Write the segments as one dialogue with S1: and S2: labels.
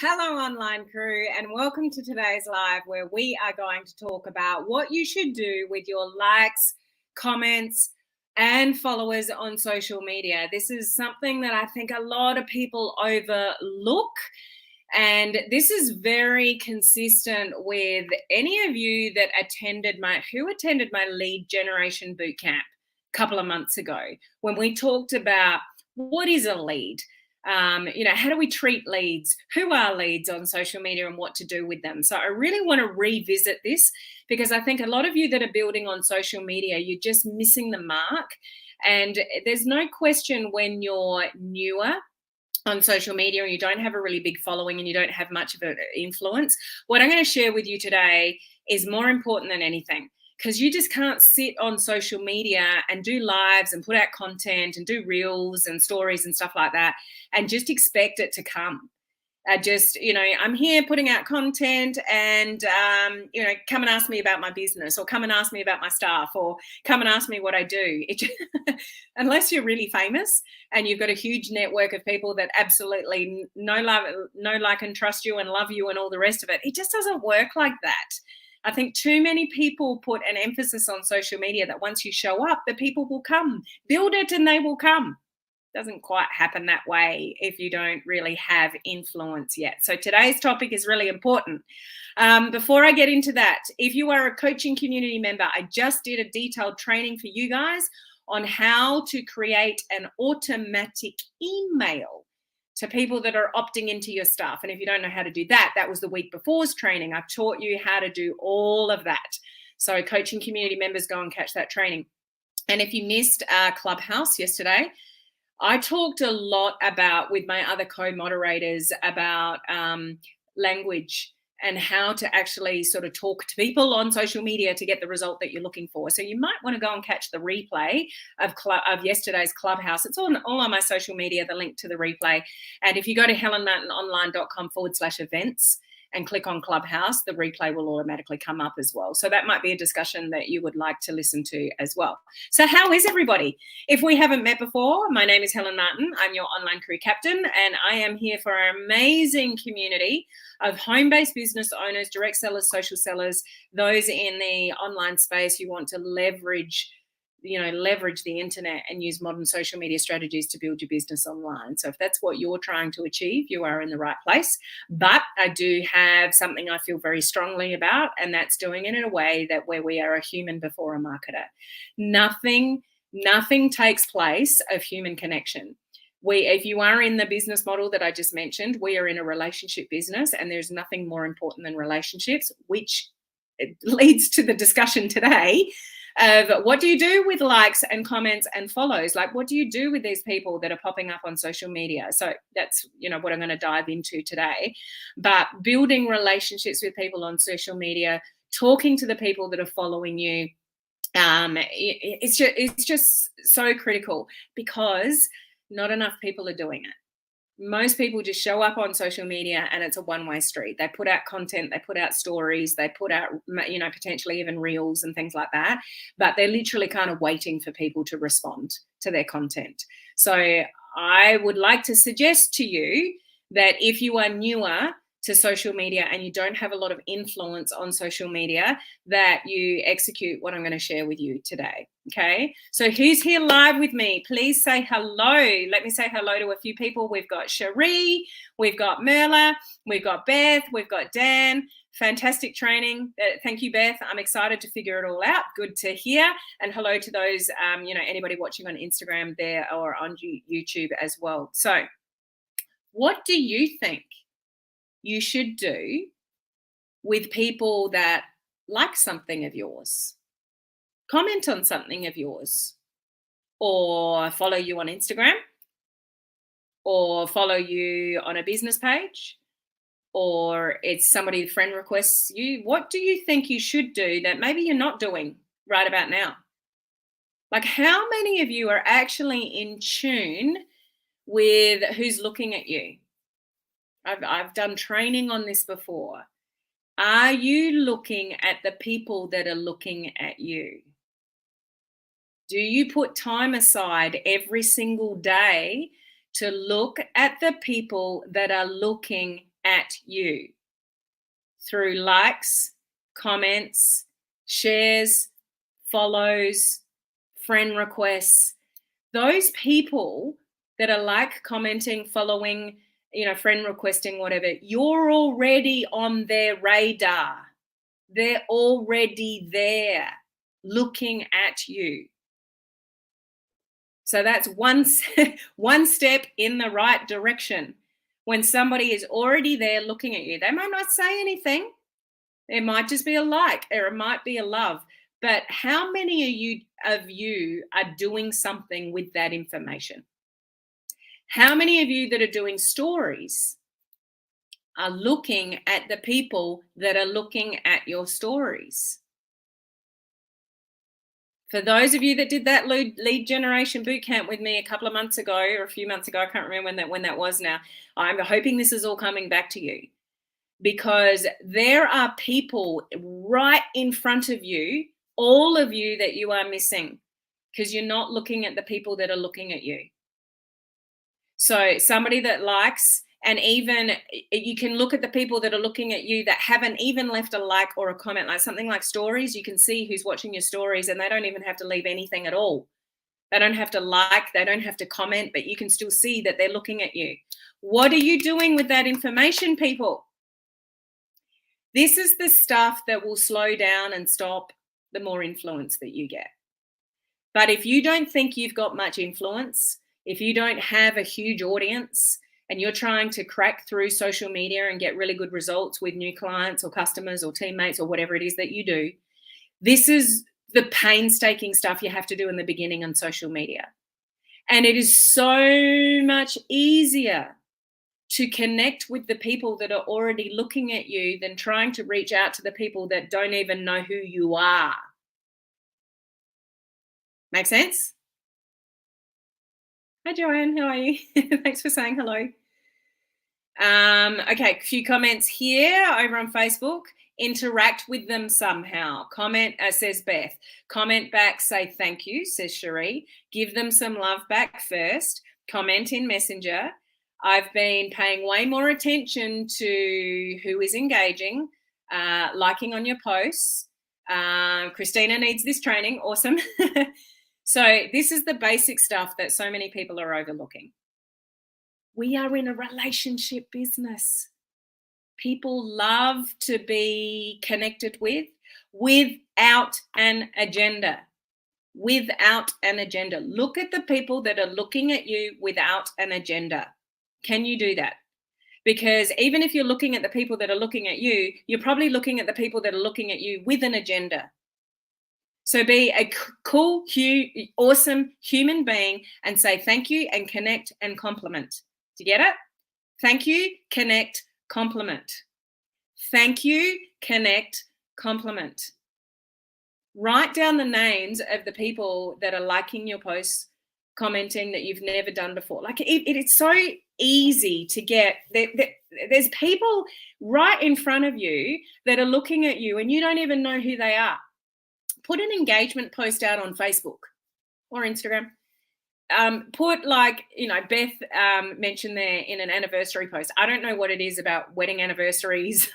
S1: Hello, online crew, and welcome to today's live where we are going to talk about what you should do with your likes, comments, and followers on social media. This is something that I think a lot of people overlook. And this is very consistent with any of you that attended my lead generation bootcamp a couple of months ago when we talked about what is a lead. How do we treat leads? Who are leads on social media and what to do with them? So I really want to revisit this because I think a lot of you that are building on social media, you're just missing the mark. And there's no question when you're newer on social media and you don't have a really big following and you don't have much of an influence, what I'm going to share with you today is more important than anything. Because you just can't sit on social media and do lives and put out content and do reels and stories and stuff like that and just expect it to come. I'm here putting out content and, come and ask me about my business or come and ask me about my staff or come and ask me what I do. Unless you're really famous and you've got a huge network of people that absolutely know, like, and trust you and love you and all the rest of it, it just doesn't work like that. I think too many people put an emphasis on social media that once you show up, the people will come. Build it and they will come. Doesn't quite happen that way if you don't really have influence yet. So today's topic is really important. Before I get into that, if you are a coaching community member, I just did a detailed training for you guys on how to create an automatic email to people that are opting into your stuff. And if you don't know how to do that, that was the week before's training. I've taught you how to do all of that. So coaching community members, go and catch that training. And if you missed Clubhouse yesterday, I talked a lot with my other co-moderators about language and how to actually sort of talk to people on social media to get the result that you're looking for. So you might want to go and catch the replay of yesterday's Clubhouse. It's all on my social media, the link to the replay. And if you go to helenmartinonline.com/events and click on Clubhouse, the replay will automatically come up as well. So that might be a discussion that you would like to listen to as well. So how is everybody? If we haven't met before, my name is Helen Martin. I'm your online career captain, and I am here for our amazing community of home-based business owners, direct sellers, social sellers, those in the online space who want to leverage the internet and use modern social media strategies to build your business online. So if that's what you're trying to achieve, you are in the right place. But I do have something I feel very strongly about, and that's doing it in a way that where we are a human before a marketer. Nothing takes place of human connection. If you are in the business model that I just mentioned, we are in a relationship business, and there's nothing more important than relationships, which leads to the discussion today of what do you do with likes and comments and follows? Like, what do you do with these people that are popping up on social media? So that's, what I'm going to dive into today. But building relationships with people on social media, talking to the people that are following you, it's just so critical because not enough people are doing it. Most people just show up on social media and it's a one-way street. They put out content, they put out stories, they put out, potentially even reels and things like that. But they're literally kind of waiting for people to respond to their content. So I would like to suggest to you that if you are newer to social media and you don't have a lot of influence on social media, that you execute what I'm going to share with you today. Okay, so who's here live with me? Please say hello. Let me say hello to a few people. We've got Cherie, we've got Merla, we've got Beth, we've got Dan. Fantastic training. Thank you, Beth. I'm excited to figure it all out. Good to hear. And hello to those, anybody watching on Instagram there or on YouTube as well. So what do you think you should do with people that like something of yours, comment on something of yours, or follow you on Instagram, or follow you on a business page, or it's somebody friend requests you? What do you think you should do that maybe you're not doing right about now? Like, how many of you are actually in tune with who's looking at you? I've done training on this before. Are you looking at the people that are looking at you? Do you put time aside every single day to look at the people that are looking at you through likes, comments, shares, follows, friend requests. Those people that are like, commenting, following, friend requesting, whatever, you're already on their radar. They're already there looking at you. So that's one step in the right direction. When somebody is already there looking at you, they might not say anything. It might just be a like, or it might be a love. But how many of you are doing something with that information? How many of you that are doing stories are looking at the people that are looking at your stories? For those of you that did that lead generation boot camp with me a couple of months ago, or a few months ago, I can't remember when that was now, I'm hoping this is all coming back to you, because there are people right in front of you, all of you, that you are missing because you're not looking at the people that are looking at you. So somebody that likes, and even you can look at the people that are looking at you that haven't even left a like or a comment, like something like stories. You can see who's watching your stories, and they don't even have to leave anything at all. They don't have to like, they don't have to comment, but you can still see that they're looking at you. What are you doing with that information, people? This is the stuff that will slow down and stop the more influence that you get. But if you don't think you've got much influence, if you don't have a huge audience, and you're trying to crack through social media and get really good results with new clients or customers or teammates or whatever it is that you do, this is the painstaking stuff you have to do in the beginning on social media. And it is so much easier to connect with the people that are already looking at you than trying to reach out to the people that don't even know who you are. Make sense? Hi, Joanne. How are you? Thanks for saying hello. Okay, a few comments here over on Facebook. Interact with them somehow. Comment, says Beth. Comment back, say thank you, says Cherie. Give them some love back first. Comment in Messenger. I've been paying way more attention to who is engaging, liking on your posts. Christina needs this training. Awesome. So this is the basic stuff that so many people are overlooking. We are in a relationship business. People love to be connected without an agenda. Without an agenda. Look at the people that are looking at you without an agenda. Can you do that? Because even if you're looking at the people that are looking at you, you're probably looking at the people that are looking at you with an agenda. So be a cool, awesome human being and say thank you and connect and compliment. Do you get it? Thank you, connect, compliment. Thank you, connect, compliment. Write down the names of the people that are liking your posts, commenting that you've never done before. Like it's so easy to get. There's people right in front of you that are looking at you and you don't even know who they are. Put an engagement post out on Facebook or Instagram. Put Beth mentioned there in an anniversary post. I don't know what it is about wedding anniversaries,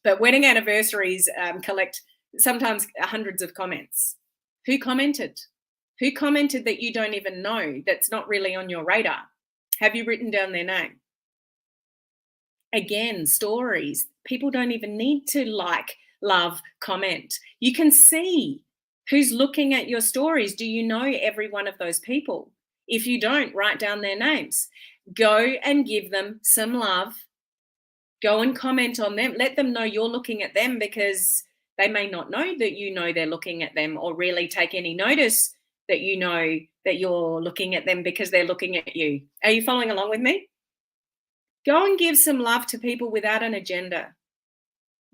S1: but wedding anniversaries collect sometimes hundreds of comments. Who commented? Who commented that you don't even know, that's not really on your radar? Have you written down their name? Again, stories. People don't even need to like, love, comment. You can see who's looking at your stories. Do you know every one of those people? If you don't, write down their names. Go and give them some love. Go and comment on them. Let them know you're looking at them, because they may not know that you know they're looking at them, or really take any notice that you know that you're looking at them because they're looking at you. Are you following along with me? Go and give some love to people without an agenda.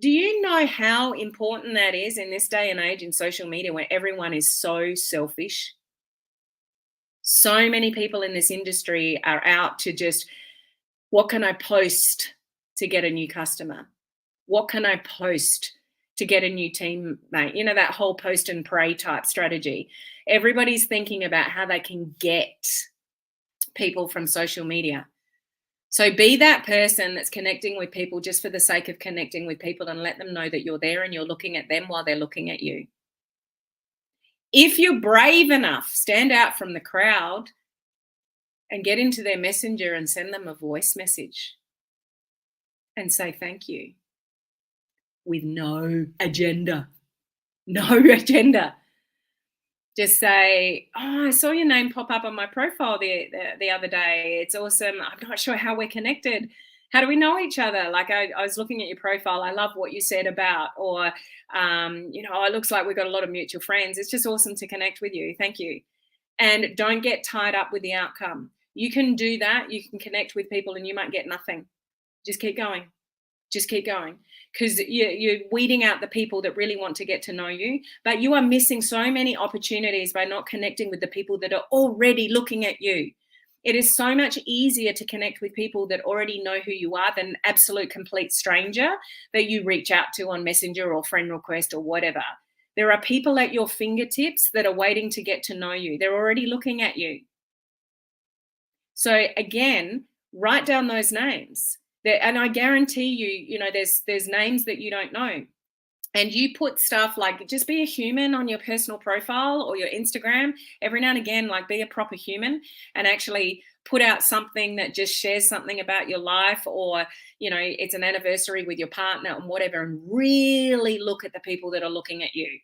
S1: Do you know how important that is in this day and age in social media, where everyone is so selfish? So many people in this industry are out to just, what can I post to get a new customer? What can I post to get a new teammate? You know, that whole post and pray type strategy. Everybody's thinking about how they can get people from social media. So be that person that's connecting with people just for the sake of connecting with people, and let them know that you're there and you're looking at them while they're looking at you. If you're brave enough, stand out from the crowd and get into their messenger and send them a voice message and say thank you with no agenda. No agenda. Just say, "Oh, I saw your name pop up on my profile the other day. It's awesome. I'm not sure how we're connected. How do we know each other? Like I was looking at your profile. I love what you said about, or it looks like we've got a lot of mutual friends. It's just awesome to connect with you. Thank you." And don't get tied up with the outcome. You can do that. You can connect with people, and you might get nothing. Just keep going. Just keep going, because you're weeding out the people that really want to get to know you, but you are missing so many opportunities by not connecting with the people that are already looking at you. It is so much easier to connect with people that already know who you are than an absolute complete stranger that you reach out to on Messenger or friend request or whatever. There are people at your fingertips that are waiting to get to know you. They're already looking at you. So again, write down those names. And I guarantee you, there's names that you don't know. And you put stuff like, just be a human on your personal profile or your Instagram every now and again, like be a proper human and actually put out something that just shares something about your life, or, it's an anniversary with your partner and whatever, and really look at the people that are looking at you,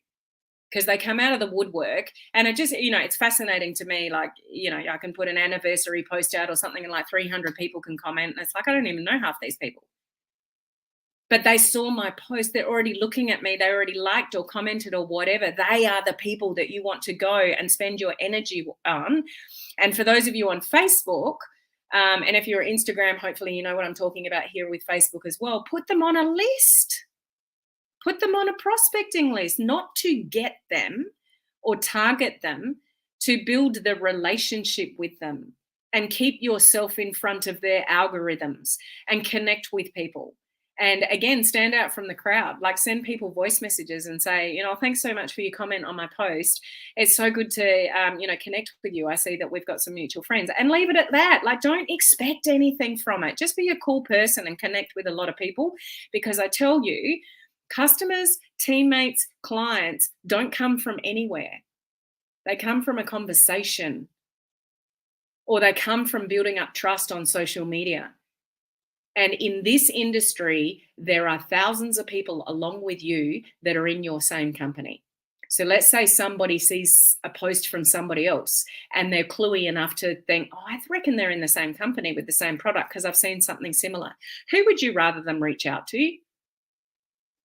S1: because they come out of the woodwork. And it just, it's fascinating to me. Like, I can put an anniversary post out or something and like 300 people can comment. And it's like, I don't even know half these people. But they saw my post. They're already looking at me. They already liked or commented or whatever. They are the people that you want to go and spend your energy on. And for those of you on Facebook, and if you're Instagram, hopefully you know what I'm talking about here with Facebook as well, put them on a list. Put them on a prospecting list, not to get them or target them, to build the relationship with them and keep yourself in front of their algorithms and connect with people. And again, stand out from the crowd, like send people voice messages and say, thanks so much for your comment on my post. It's so good to, connect with you. I see that we've got some mutual friends, and leave it at that. Like, don't expect anything from it. Just be a cool person and connect with a lot of people, because I tell you, customers, teammates, clients don't come from anywhere. They come from a conversation, or they come from building up trust on social media. And in this industry, there are thousands of people along with you that are in your same company. So let's say somebody sees a post from somebody else and they're cluey enough to think, oh, I reckon they're in the same company with the same product because I've seen something similar. Who would you rather them reach out to?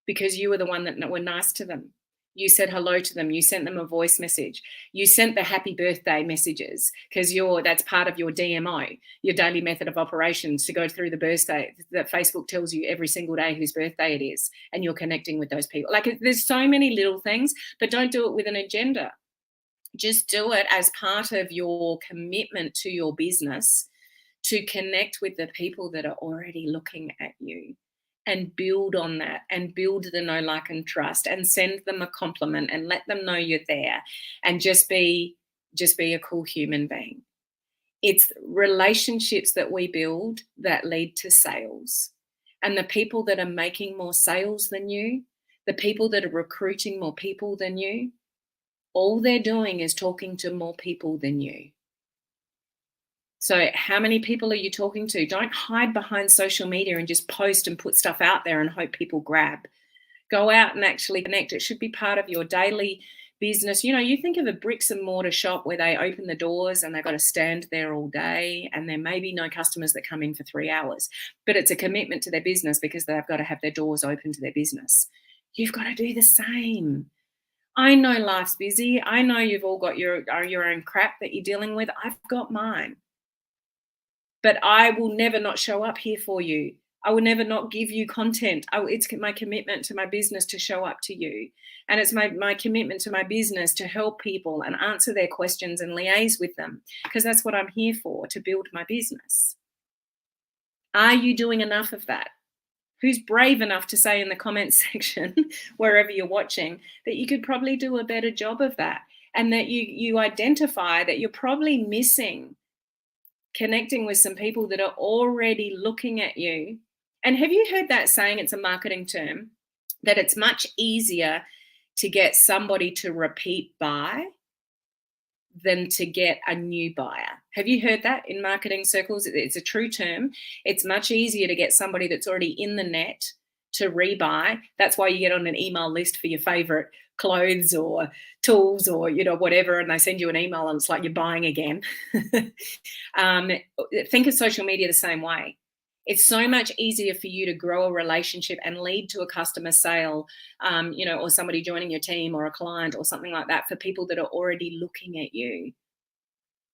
S1: Because you were the one that were nice to them. You said hello to them. You sent them a voice message. You sent the happy birthday messages, because that's part of your DMO, your daily method of operations, to go through the birthday that Facebook tells you every single day whose birthday it is, and you're connecting with those people. Like, there's so many little things, but don't do it with an agenda. Just do it as part of your commitment to your business, to connect with the people that are already looking at you, and build on that, and build the know, like, and trust, and send them a compliment and let them know you're there, and just be a cool human being. It's relationships that we build that lead to sales. And the people that are making more sales than you, the people that are recruiting more people than you, all they're doing is talking to more people than you. So how many people are you talking to? Don't hide behind social media and just post and put stuff out there and hope people grab. Go out and actually connect. It should be part of your daily business. You think of a bricks and mortar shop where they open the doors and they've got to stand there all day, and there may be no customers that come in for 3 hours, but it's a commitment to their business because they've got to have their doors open to their business. You've got to do the same. I know life's busy. I know you've all got your own crap that you're dealing with. I've got mine. But I will never not show up here for you. I will never not give you content. It's my commitment to my business to show up to you. And it's my commitment to my business to help people and answer their questions and liaise with them, because that's what I'm here for, to build my business. Are you doing enough of that? Who's brave enough to say in the comments section, wherever you're watching, that you could probably do a better job of that, and that you identify that you're probably missing connecting with some people that are already looking at you. And have you heard that saying? It's a marketing term, that it's much easier to get somebody to repeat buy than to get a new buyer. Have you heard that in marketing circles? It's a true term. It's much easier to get somebody that's already in the net to rebuy. That's why you get on an email list for your favorite clothes or tools or whatever, and they send you an email and it's like you're buying again. Think of social media the same way. It's so much easier for you to grow a relationship and lead to a customer sale, or somebody joining your team or a client or something like that, for people that are already looking at you,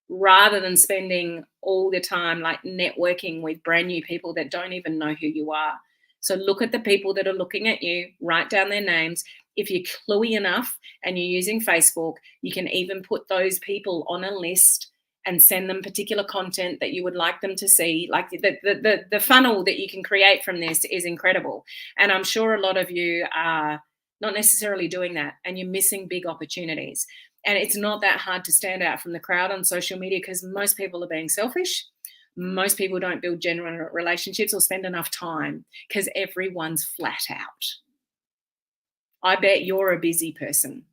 S1: rather than spending all the time like networking with brand new people that don't even know who you are. So look at the people that are looking at you, write down their names. If you're cluey enough and you're using Facebook, you can even put those people on a list and send them particular content that you would like them to see. Like the funnel that you can create from this is incredible. And I'm sure a lot of you are not necessarily doing that, and you're missing big opportunities. And it's not that hard to stand out from the crowd on social media, because most people are being selfish. Most people don't build genuine relationships or spend enough time, because everyone's flat out. I bet you're a busy person,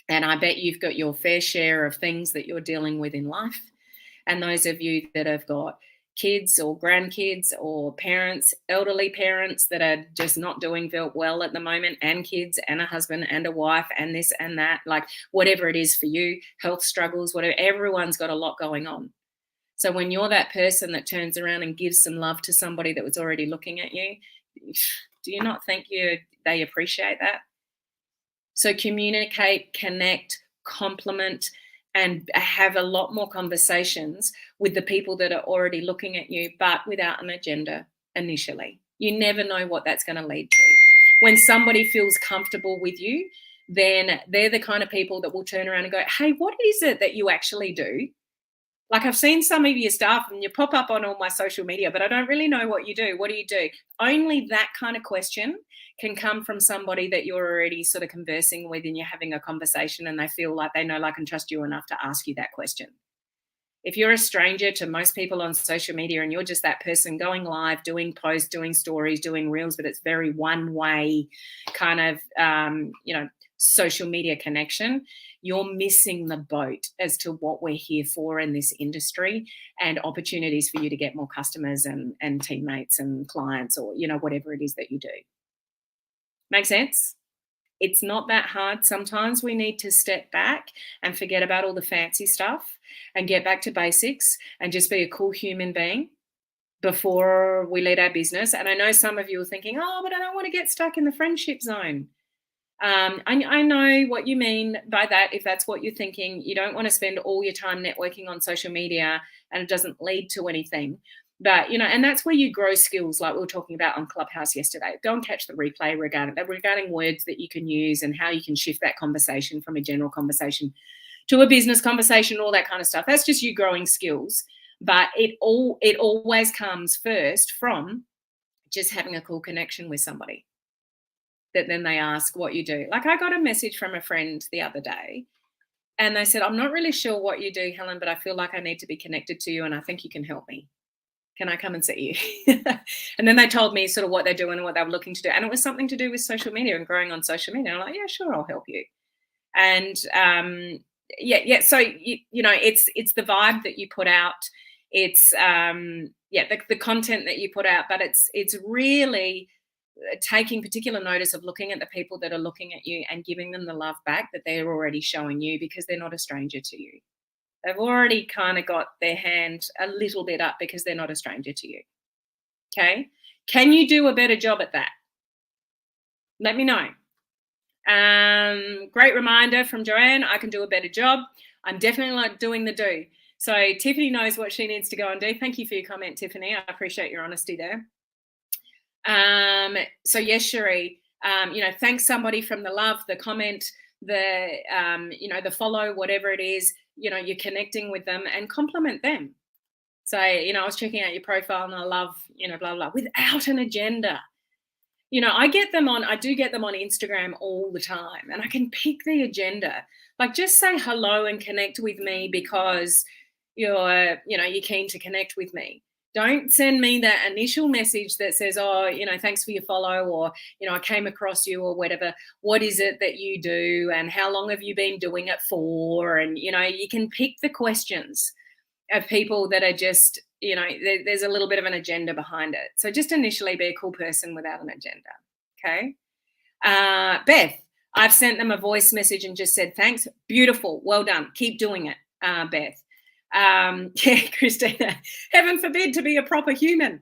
S1: and I bet you've got your fair share of things that you're dealing with in life. And those of you that have got kids or grandkids or parents, elderly parents that are just not doing well at the moment, and kids and a husband and a wife and this and that, like whatever it is for you, health struggles, whatever, everyone's got a lot going on. So when you're that person that turns around and gives some love to somebody that was already looking at you, do you not think they appreciate that? So communicate, connect, compliment, and have a lot more conversations with the people that are already looking at you, but without an agenda initially. You never know what that's going to lead to. When somebody feels comfortable with you, then they're the kind of people that will turn around and go, hey, what is it that you actually do? Like, I've seen some of your stuff and you pop up on all my social media, but I don't really know what you do. What do you do? Only that kind of question can come from somebody that you're already sort of conversing with, and you're having a conversation and they feel like they know, like, and trust you enough to ask you that question. If you're a stranger to most people on social media and you're just that person going live, doing posts, doing stories, doing reels, but it's very one-way kind of, social media connection, you're missing the boat as to what we're here for in this industry, and opportunities for you to get more customers and teammates and clients, or, whatever it is that you do. Make sense? It's not that hard. Sometimes we need to step back and forget about all the fancy stuff and get back to basics and just be a cool human being before we lead our business. And I know some of you are thinking, oh, but I don't want to get stuck in the friendship zone. I know what you mean by that. If that's what you're thinking, you don't want to spend all your time networking on social media and it doesn't lead to anything. But, and that's where you grow skills, like we were talking about on Clubhouse yesterday. Go and catch the replay regarding words that you can use and how you can shift that conversation from a general conversation to a business conversation, all that kind of stuff. That's just you growing skills. But it always comes first from just having a cool connection with somebody that then they ask what you do. Like, I got a message from a friend the other day and they said, I'm not really sure what you do, Helen, but I feel like I need to be connected to you and I think you can help me. Can I come and see you? And then they told me sort of what they're doing and what they were looking to do. And it was something to do with social media and growing on social media. And I'm like, yeah, sure, I'll help you. And so, it's the vibe that you put out. It's, the content that you put out, but it's really taking particular notice of looking at the people that are looking at you and giving them the love back that they're already showing you, because they're not a stranger to you. They've already kind of got their hand a little bit up because they're not a stranger to you. Okay? Can you do a better job at that? Let me know. Great reminder from Joanne. I can do a better job. I'm definitely not doing the do. So Tiffany knows what she needs to go and do. Thank you for your comment, Tiffany. I appreciate your honesty there. So yes, Cherie, thanks somebody from the love, the comment, the follow, whatever it is, you're connecting with them, and compliment them. So, I was checking out your profile and I love, blah, blah, without an agenda. I do get them on Instagram all the time, and I can pick the agenda. Like, just say hello and connect with me because, you're keen to connect with me. Don't send me that initial message that says, oh, thanks for your follow, or, I came across you, or whatever. What is it that you do, and how long have you been doing it for? And, you can pick the questions of people that are just, there's a little bit of an agenda behind it. So just initially be a cool person without an agenda. Okay. Beth, I've sent them a voice message and just said, thanks. Beautiful. Well done. Keep doing it, Beth. Yeah, Christina, heaven forbid to be a proper human.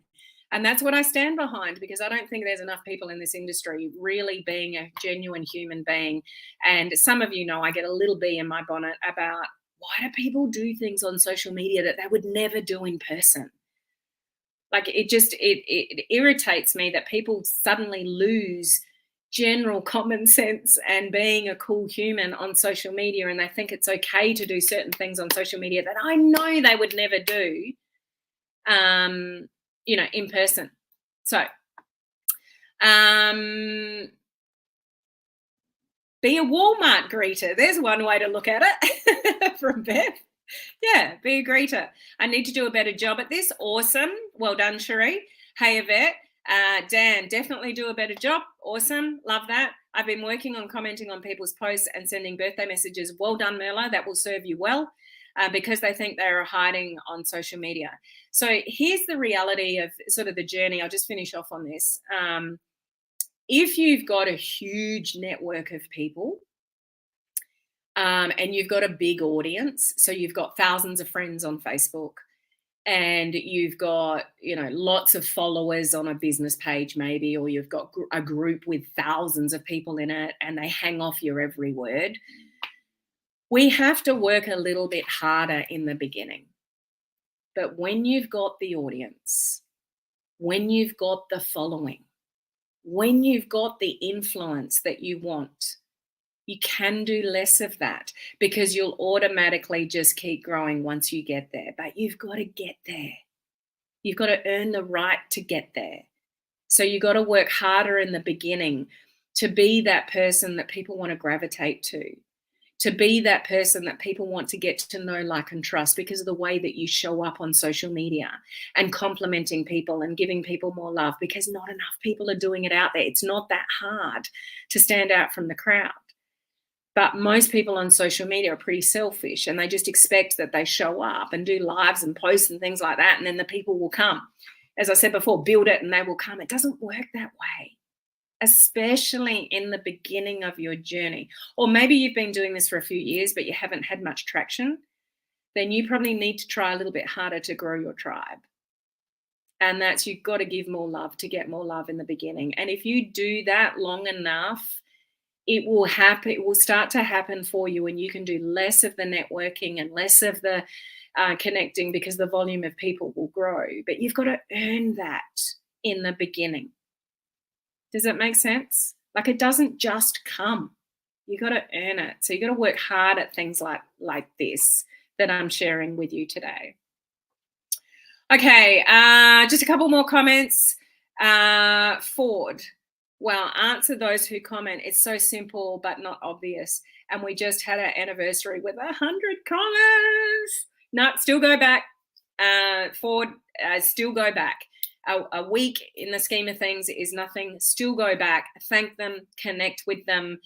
S1: And that's what I stand behind, because I don't think there's enough people in this industry really being a genuine human being. And some of you know I get a little bee in my bonnet about, why do people do things on social media that they would never do in person? Like, it irritates me that people suddenly lose general common sense and being a cool human on social media, and they think it's okay to do certain things on social media that I know they would never do, in person. So, be a Walmart greeter. There's one way to look at it from Beth. Yeah, be a greeter. I need to do a better job at this. Awesome. Well done, Cherie. Hey, Yvette. Dan, definitely do a better job. Awesome. Love that. I've been working on commenting on people's posts and sending birthday messages. Well done, Merla. That will serve you well, because they think they're hiding on social media. So here's the reality of sort of the journey. I'll just finish off on this. If you've got a huge network of people, and you've got a big audience, so you've got thousands of friends on Facebook, and you've got, lots of followers on a business page maybe, or you've got a group with thousands of people in it and they hang off your every word, we have to work a little bit harder in the beginning. But when you've got the audience, when you've got the following, when you've got the influence that you want, you can do less of that, because you'll automatically just keep growing once you get there. But you've got to get there. You've got to earn the right to get there. So you've got to work harder in the beginning to be that person that people want to gravitate to be that person that people want to get to know, like, and trust, because of the way that you show up on social media and complimenting people and giving people more love, because not enough people are doing it out there. It's not that hard to stand out from the crowd. But most people on social media are pretty selfish, and they just expect that they show up and do lives and posts and things like that, and then the people will come. As I said before, build it and they will come. It doesn't work that way, especially in the beginning of your journey. Or maybe you've been doing this for a few years, but you haven't had much traction. Then you probably need to try a little bit harder to grow your tribe. And that's, you've got to give more love to get more love in the beginning. And if you do that long enough, it will happen. It will start to happen for you, and you can do less of the networking and less of the connecting, because the volume of people will grow. But you've got to earn that in the beginning. Does that make sense? Like, it doesn't just come. You got to earn it. So you got to work hard at things like this that I'm sharing with you today. Okay, just a couple more comments. Ford. Well, answer those who comment. It's so simple but not obvious. And we just had our anniversary with 100 comments. No, still go back. Ford, still go back. A week in the scheme of things is nothing. Still go back. Thank them. Connect with them.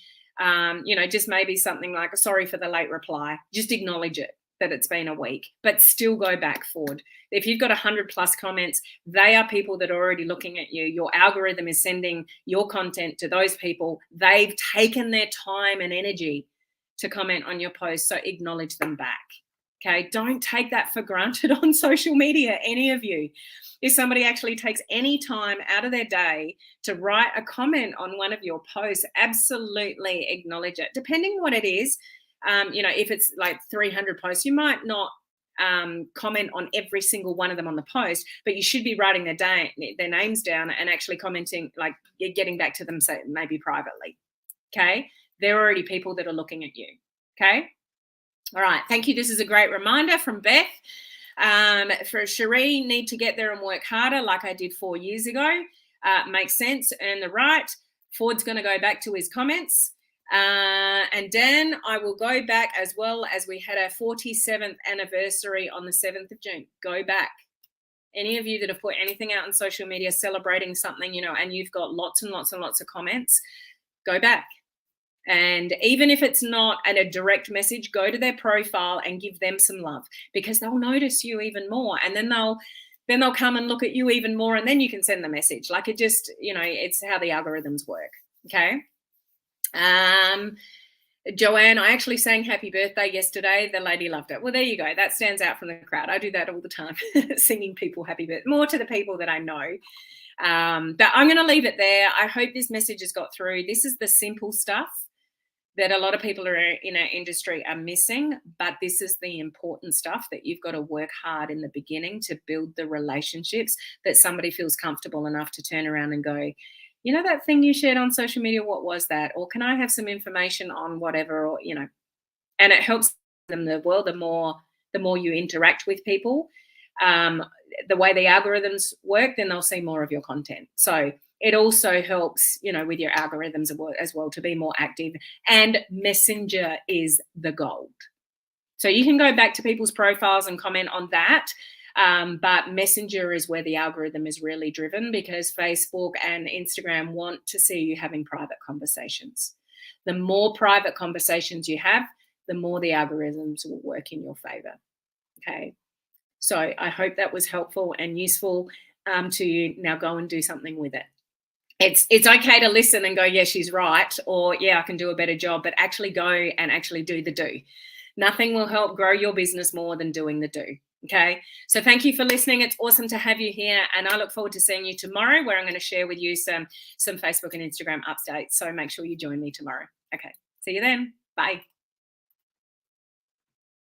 S1: Just maybe something like, sorry for the late reply. Just acknowledge it, that it's been a week, but still go back forward. If you've got 100+ comments, they are people that are already looking at you. Your algorithm is sending your content to those people. They've taken their time and energy to comment on your post, so acknowledge them back. Okay, don't take that for granted on social media, any of you. If somebody actually takes any time out of their day to write a comment on one of your posts, absolutely acknowledge it. Depending what it is, if it's like 300 posts, you might not comment on every single one of them on the post, but you should be writing their names down and actually commenting, like getting back to them, say maybe privately. Okay, they're already people that are looking at you. Okay, all right, thank you. This is a great reminder from Beth. For Cherie, need to get there and work harder, like I did 4 years ago. Makes sense. Earn the right. Ford's going to go back to his comments. And Dan, I will go back as well as we had our 47th anniversary on the 7th of June. Go back. Any of you that have put anything out on social media celebrating something, and you've got lots and lots and lots of comments, go back. And even if it's not a direct message, go to their profile and give them some love, because they'll notice you even more. And then they'll come and look at you even more, and then you can send the message. Like, it just, it's how the algorithms work. Okay. Joanne, I actually sang happy birthday yesterday. The lady loved it. Well, there you go. That stands out from the crowd. I do that all the time, singing people happy birthday, more to the people that I know. But I'm going to leave it there. I hope this message has got through. This is the simple stuff that a lot of people in our industry are missing, but this is the important stuff that you've got to work hard in the beginning to build the relationships that somebody feels comfortable enough to turn around and go, that thing you shared on social media, what was that? Or can I have some information on whatever? Or, and it helps them the more you interact with people, the way the algorithms work, then they'll see more of your content. So it also helps, with your algorithms as well to be more active. And Messenger is the gold. So you can go back to people's profiles and comment on that. But Messenger is where the algorithm is really driven, because Facebook and Instagram want to see you having private conversations. The more private conversations you have, the more the algorithms will work in your favor. Okay. So I hope that was helpful and useful to you. Now go and do something with it. It's okay to listen and go, yeah, she's right, or yeah, I can do a better job, but actually go and actually do the do. Nothing will help grow your business more than doing the do. Okay. So thank you for listening. It's awesome to have you here. And I look forward to seeing you tomorrow, where I'm going to share with you some Facebook and Instagram updates. So make sure you join me tomorrow. Okay. See you then. Bye.